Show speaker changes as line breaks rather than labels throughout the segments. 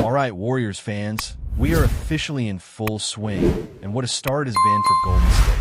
All right, Warriors fans, we are officially in full swing, and what a start has been for Golden State.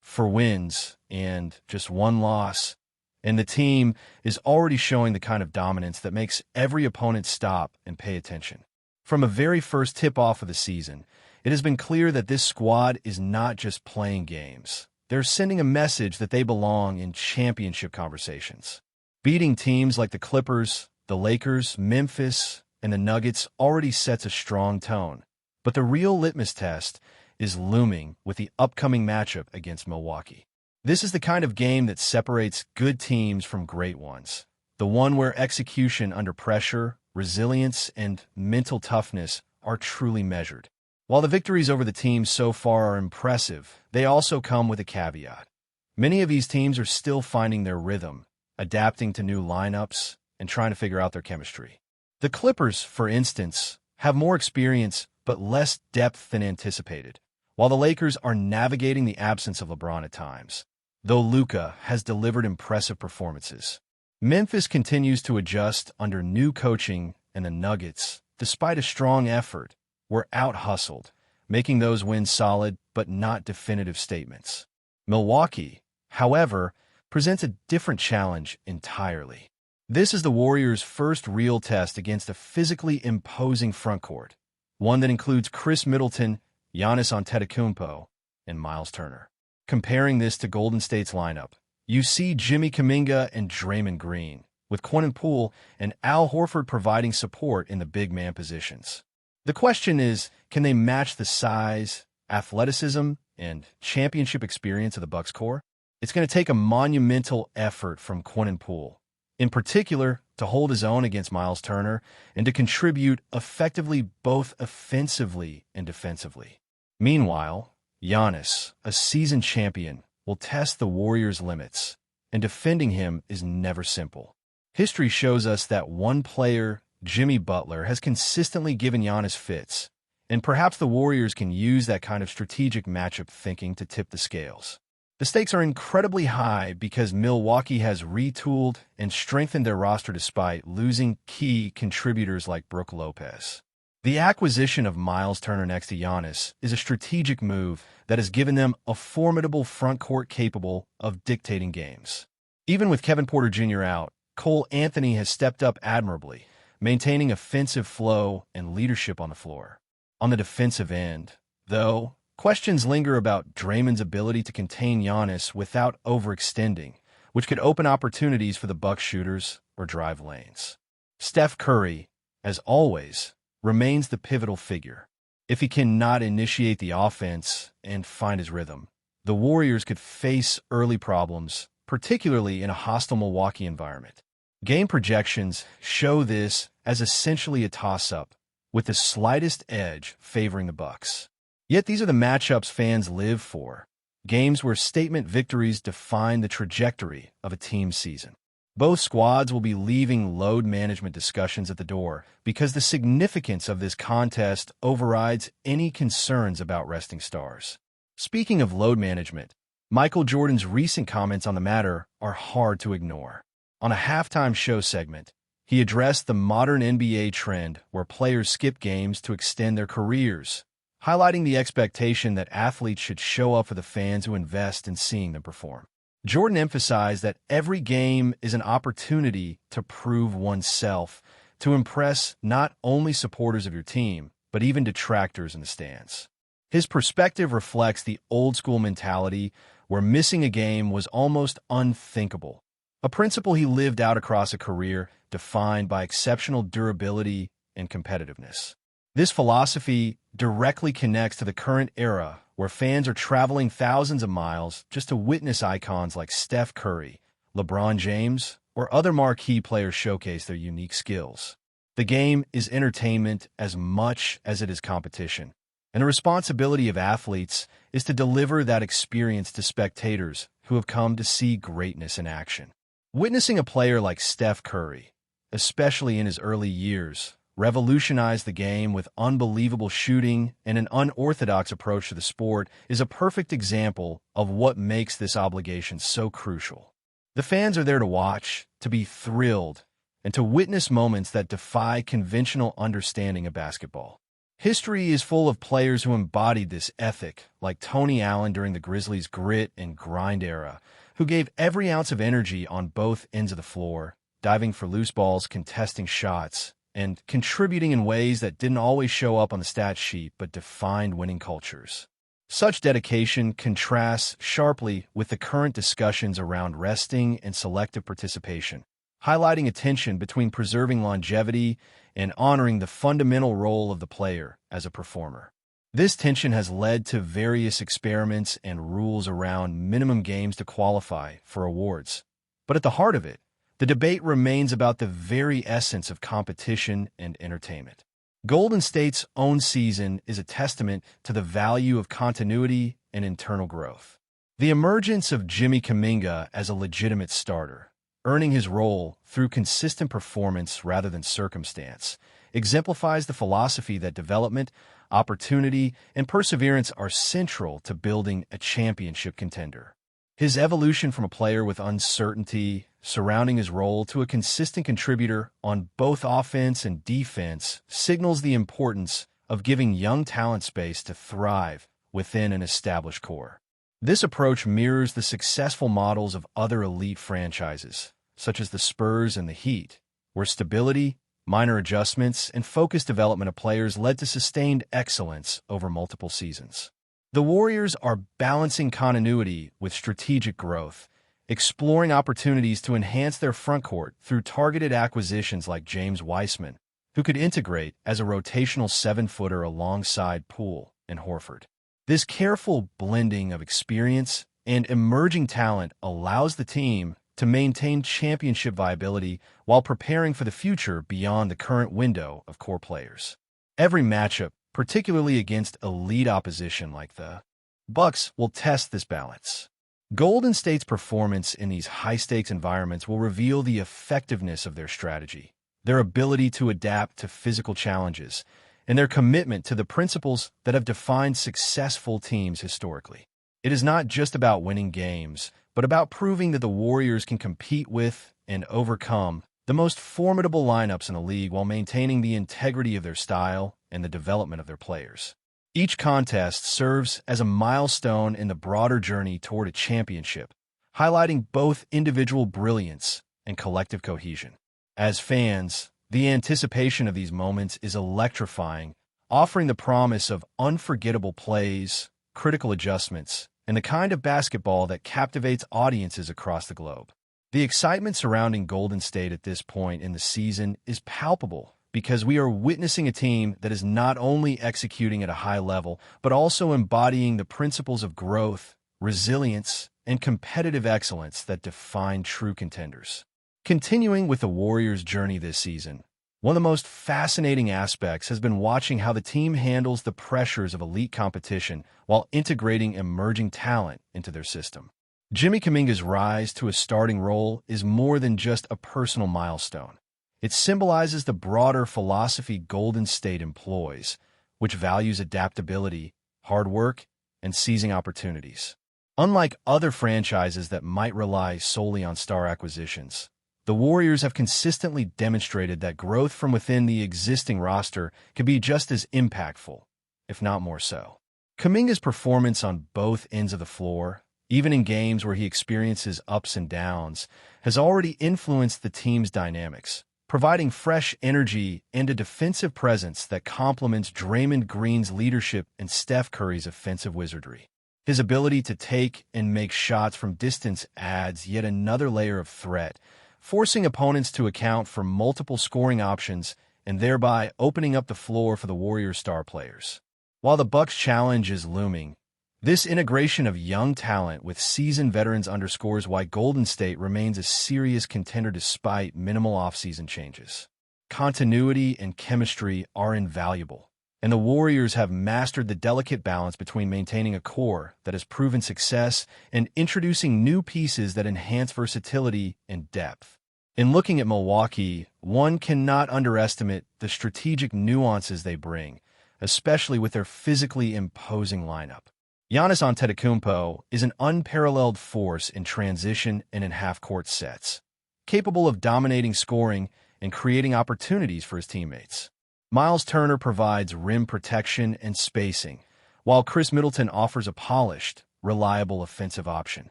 4 wins and just 1 loss, and the team is already showing the kind of dominance that makes every opponent stop and pay attention. From a very first tip-off of the season, it has been clear that this squad is not just playing games. They're sending a message that they belong in championship conversations. Beating teams like the Clippers, the Lakers, Memphis, and the Nuggets already sets a strong tone. But the real litmus test is looming with the upcoming matchup against Milwaukee. This is the kind of game that separates good teams from great ones. The one where execution under pressure, resilience, and mental toughness are truly measured. While the victories over the teams so far are impressive, they also come with a caveat. Many of these teams are still finding their rhythm, adapting to new lineups, and trying to figure out their chemistry. The Clippers, for instance, have more experience but less depth than anticipated, while the Lakers are navigating the absence of LeBron at times, though Luka has delivered impressive performances. Memphis continues to adjust under new coaching, and the Nuggets, despite a strong effort, were out-hustled, making those wins solid but not definitive statements. Milwaukee, however, presents a different challenge entirely. This is the Warriors' first real test against a physically imposing frontcourt, one that includes Chris Middleton, Giannis Antetokounmpo, and Miles Turner. Comparing this to Golden State's lineup, you see Jimmy Kuminga and Draymond Green, with Quentin Poole and Al Horford providing support in the big man positions. The question is, can they match the size, athleticism, and championship experience of the Bucks core? It's going to take a monumental effort from Quentin Poole, in particular, to hold his own against Miles Turner and to contribute effectively both offensively and defensively. Meanwhile, Giannis, a seasoned champion, will test the Warriors' limits, and defending him is never simple. History shows us that one player, Jimmy Butler, has consistently given Giannis fits, and perhaps the Warriors can use that kind of strategic matchup thinking to tip the scales. The stakes are incredibly high because Milwaukee has retooled and strengthened their roster despite losing key contributors like Brook Lopez. The acquisition of Miles Turner next to Giannis is a strategic move that has given them a formidable frontcourt capable of dictating games. Even with Kevin Porter Jr. out, Cole Anthony has stepped up admirably, maintaining offensive flow and leadership on the floor. On the defensive end, though, questions linger about Draymond's ability to contain Giannis without overextending, which could open opportunities for the Bucks shooters or drive lanes. Steph Curry, as always, remains the pivotal figure. If he cannot initiate the offense and find his rhythm, the Warriors could face early problems, particularly in a hostile Milwaukee environment. Game projections show this as essentially a toss-up, with the slightest edge favoring the Bucks. Yet these are the matchups fans live for, games where statement victories define the trajectory of a team's season. Both squads will be leaving load management discussions at the door because the significance of this contest overrides any concerns about resting stars. Speaking of load management, Michael Jordan's recent comments on the matter are hard to ignore. On a halftime show segment, he addressed the modern NBA trend where players skip games to extend their careers, highlighting the expectation that athletes should show up for the fans who invest in seeing them perform. Jordan emphasized that every game is an opportunity to prove oneself, to impress not only supporters of your team, but even detractors in the stands. His perspective reflects the old-school mentality where missing a game was almost unthinkable, a principle he lived out across a career defined by exceptional durability and competitiveness. This philosophy directly connects to the current era where fans are traveling thousands of miles just to witness icons like Steph Curry, LeBron James, or other marquee players showcase their unique skills. The game is entertainment as much as it is competition, and the responsibility of athletes is to deliver that experience to spectators who have come to see greatness in action. Witnessing a player like Steph Curry, especially in his early years, revolutionized the game with unbelievable shooting and an unorthodox approach to the sport is a perfect example of what makes this obligation so crucial. The fans are there to watch, to be thrilled, and to witness moments that defy conventional understanding of basketball. History is full of players who embodied this ethic, like Tony Allen during the Grizzlies' grit and grind era, who gave every ounce of energy on both ends of the floor, diving for loose balls, contesting shots, and contributing in ways that didn't always show up on the stat sheet but defined winning cultures. Such dedication contrasts sharply with the current discussions around resting and selective participation, highlighting a tension between preserving longevity and honoring the fundamental role of the player as a performer. This tension has led to various experiments and rules around minimum games to qualify for awards. But at the heart of it, the debate remains about the very essence of competition and entertainment. Golden State's own season is a testament to the value of continuity and internal growth. The emergence of Jimmy Kuminga as a legitimate starter, earning his role through consistent performance rather than circumstance, exemplifies the philosophy that development, opportunity, and perseverance are central to building a championship contender. His evolution from a player with uncertainty surrounding his role to a consistent contributor on both offense and defense signals the importance of giving young talent space to thrive within an established core. This approach mirrors the successful models of other elite franchises, such as the Spurs and the Heat, where stability, minor adjustments, and focused development of players led to sustained excellence over multiple seasons. The Warriors are balancing continuity with strategic growth, exploring opportunities to enhance their frontcourt through targeted acquisitions like James Wiseman, who could integrate as a rotational seven-footer alongside Poole and Horford. This careful blending of experience and emerging talent allows the team to maintain championship viability while preparing for the future beyond the current window of core players. Every matchup, particularly against elite opposition like the Bucks, will test this balance. Golden State's performance in these high-stakes environments will reveal the effectiveness of their strategy, their ability to adapt to physical challenges, and their commitment to the principles that have defined successful teams historically. It is not just about winning games, but about proving that the Warriors can compete with and overcome the most formidable lineups in the league while maintaining the integrity of their style and the development of their players. Each contest serves as a milestone in the broader journey toward a championship, highlighting both individual brilliance and collective cohesion. As fans, the anticipation of these moments is electrifying, offering the promise of unforgettable plays, critical adjustments, and the kind of basketball that captivates audiences across the globe. The excitement surrounding Golden State at this point in the season is palpable because we are witnessing a team that is not only executing at a high level, but also embodying the principles of growth, resilience, and competitive excellence that define true contenders. Continuing with the Warriors' journey this season, one of the most fascinating aspects has been watching how the team handles the pressures of elite competition while integrating emerging talent into their system. Jimmy Kuminga's rise to a starting role is more than just a personal milestone. It symbolizes the broader philosophy Golden State employs, which values adaptability, hard work, and seizing opportunities. Unlike other franchises that might rely solely on star acquisitions, the Warriors have consistently demonstrated that growth from within the existing roster can be just as impactful, if not more so. Kuminga's performance on both ends of the floor, even in games where he experiences ups and downs, has already influenced the team's dynamics, providing fresh energy and a defensive presence that complements Draymond Green's leadership and Steph Curry's offensive wizardry. His ability to take and make shots from distance adds yet another layer of threat, forcing opponents to account for multiple scoring options and thereby opening up the floor for the Warriors' star players. While the Bucks' challenge is looming, this integration of young talent with seasoned veterans underscores why Golden State remains a serious contender despite minimal offseason changes. Continuity and chemistry are invaluable, and the Warriors have mastered the delicate balance between maintaining a core that has proven success and introducing new pieces that enhance versatility and depth. In looking at Milwaukee, one cannot underestimate the strategic nuances they bring, especially with their physically imposing lineup. Giannis Antetokounmpo is an unparalleled force in transition and in half-court sets, capable of dominating scoring and creating opportunities for his teammates. Miles Turner provides rim protection and spacing, while Chris Middleton offers a polished, reliable offensive option.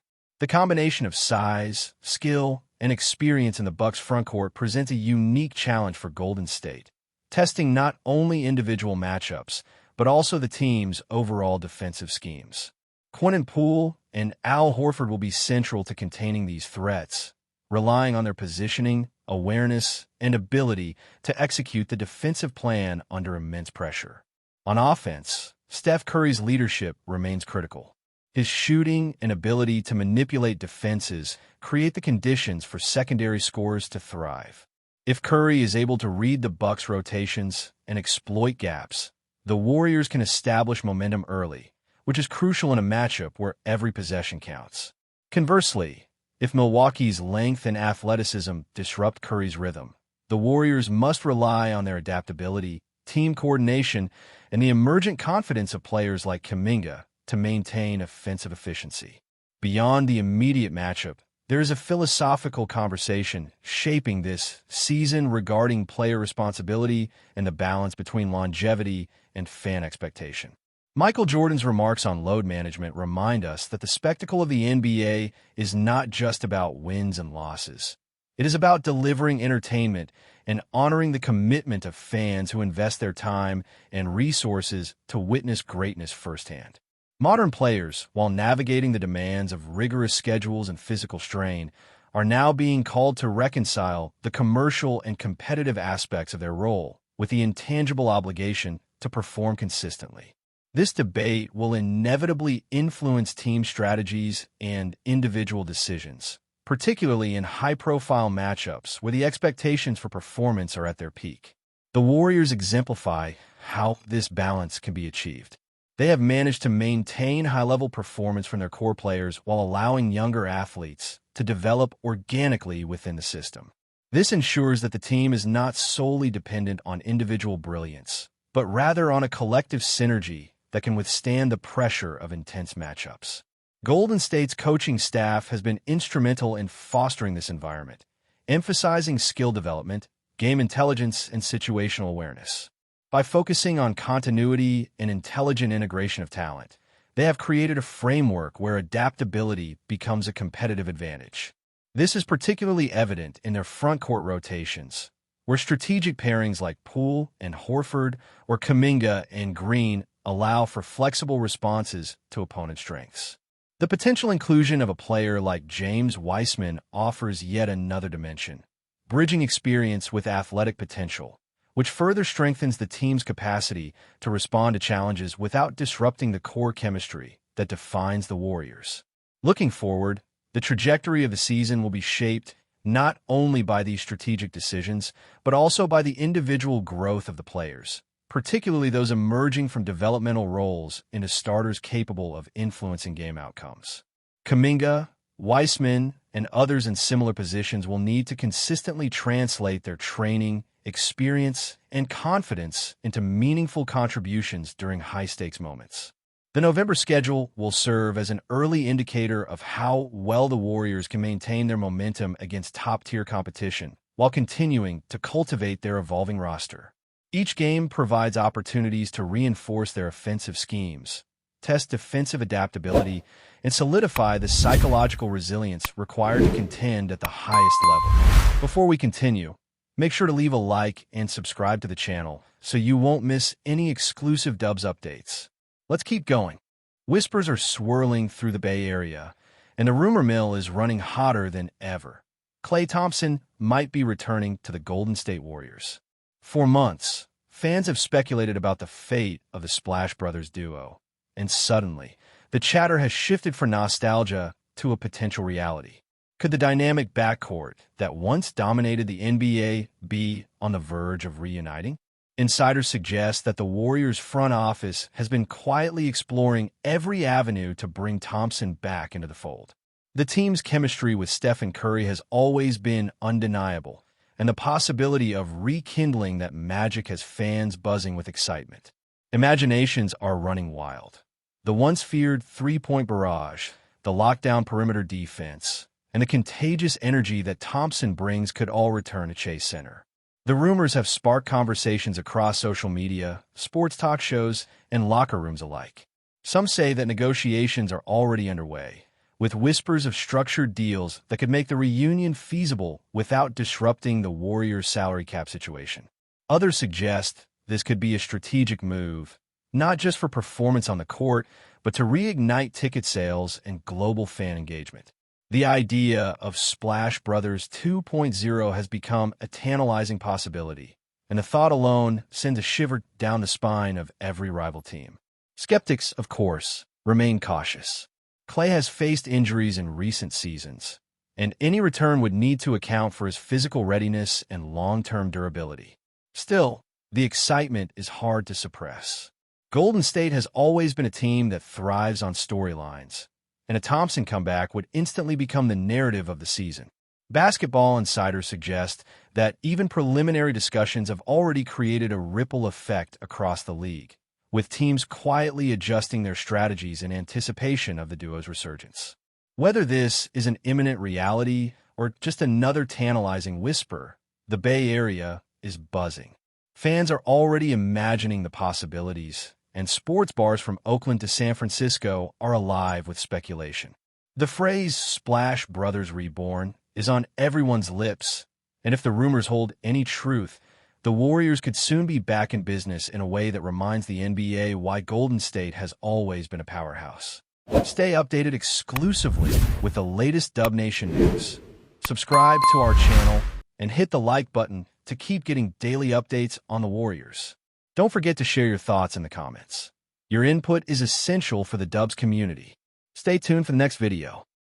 The combination of size, skill, and experience in the Bucks' frontcourt presents a unique challenge for Golden State, testing not only individual matchups, but also the team's overall defensive schemes. Quentin Poole and Al Horford will be central to containing these threats, relying on their positioning, awareness, and ability to execute the defensive plan under immense pressure. On offense, Steph Curry's leadership remains critical. His shooting and ability to manipulate defenses create the conditions for secondary scorers to thrive. If Curry is able to read the Bucks' rotations and exploit gaps, the Warriors can establish momentum early, which is crucial in a matchup where every possession counts. Conversely, if Milwaukee's length and athleticism disrupt Curry's rhythm, the Warriors must rely on their adaptability, team coordination, and the emergent confidence of players like Kuminga to maintain offensive efficiency. Beyond the immediate matchup, there is a philosophical conversation shaping this season regarding player responsibility and the balance between longevity and fan expectation. Michael Jordan's remarks on load management remind us that the spectacle of the NBA is not just about wins and losses. It is about delivering entertainment and honoring the commitment of fans who invest their time and resources to witness greatness firsthand. Modern players, while navigating the demands of rigorous schedules and physical strain, are now being called to reconcile the commercial and competitive aspects of their role with the intangible obligation to perform consistently. This debate will inevitably influence team strategies and individual decisions, particularly in high-profile matchups where the expectations for performance are at their peak. The Warriors exemplify how this balance can be achieved. They have managed to maintain high-level performance from their core players while allowing younger athletes to develop organically within the system. This ensures that the team is not solely dependent on individual brilliance, but rather on a collective synergy that can withstand the pressure of intense matchups. Golden State's coaching staff has been instrumental in fostering this environment, emphasizing skill development, game intelligence, and situational awareness. By focusing on continuity and intelligent integration of talent, they have created a framework where adaptability becomes a competitive advantage. This is particularly evident in their frontcourt rotations, where strategic pairings like Poole and Horford or Kuminga and Green allow for flexible responses to opponent strengths. The potential inclusion of a player like James Wiseman offers yet another dimension, bridging experience with athletic potential, which further strengthens the team's capacity to respond to challenges without disrupting the core chemistry that defines the Warriors. Looking forward, the trajectory of the season will be shaped not only by these strategic decisions, but also by the individual growth of the players, particularly those emerging from developmental roles into starters capable of influencing game outcomes. Kuminga, Wiseman, and others in similar positions will need to consistently translate their training, experience, and confidence into meaningful contributions during high-stakes moments. The November schedule will serve as an early indicator of how well the Warriors can maintain their momentum against top-tier competition while continuing to cultivate their evolving roster. Each game provides opportunities to reinforce their offensive schemes, test defensive adaptability, and solidify the psychological resilience required to contend at the highest level. Before we continue, make sure to leave a like and subscribe to the channel so you won't miss any exclusive Dubs updates. Let's keep going. Whispers are swirling through the Bay Area, and the rumor mill is running hotter than ever. Klay Thompson might be returning to the Golden State Warriors. For months, fans have speculated about the fate of the Splash Brothers duo, and suddenly, the chatter has shifted from nostalgia to a potential reality. Could the dynamic backcourt that once dominated the NBA be on the verge of reuniting? Insiders suggest that the Warriors' front office has been quietly exploring every avenue to bring Thompson back into the fold. The team's chemistry with Stephen Curry has always been undeniable, and the possibility of rekindling that magic has fans buzzing with excitement. Imaginations are running wild. The once feared three-point barrage, the lockdown perimeter defense, and the contagious energy that Thompson brings could all return to Chase Center. The rumors have sparked conversations across social media, sports talk shows, and locker rooms alike. Some say that negotiations are already underway, with whispers of structured deals that could make the reunion feasible without disrupting the Warriors' salary cap situation. Others suggest this could be a strategic move, not just for performance on the court, but to reignite ticket sales and global fan engagement. The idea of Splash Brothers 2.0 has become a tantalizing possibility, and the thought alone sends a shiver down the spine of every rival team. Skeptics, of course, remain cautious. Klay has faced injuries in recent seasons, and any return would need to account for his physical readiness and long-term durability. Still, the excitement is hard to suppress. Golden State has always been a team that thrives on storylines, and a Thompson comeback would instantly become the narrative of the season. Basketball insiders suggest that even preliminary discussions have already created a ripple effect across the league, with teams quietly adjusting their strategies in anticipation of the duo's resurgence. Whether this is an imminent reality or just another tantalizing whisper, the Bay Area is buzzing. Fans are already imagining the possibilities, and sports bars from Oakland to San Francisco are alive with speculation. The phrase Splash Brothers Reborn is on everyone's lips, and if the rumors hold any truth, the Warriors could soon be back in business in a way that reminds the NBA why Golden State has always been a powerhouse. Stay updated exclusively with the latest Dub Nation news. Subscribe to our channel and hit the like button to keep getting daily updates on the Warriors. Don't forget to share your thoughts in the comments. Your input is essential for the Dubs community. Stay tuned for the next video.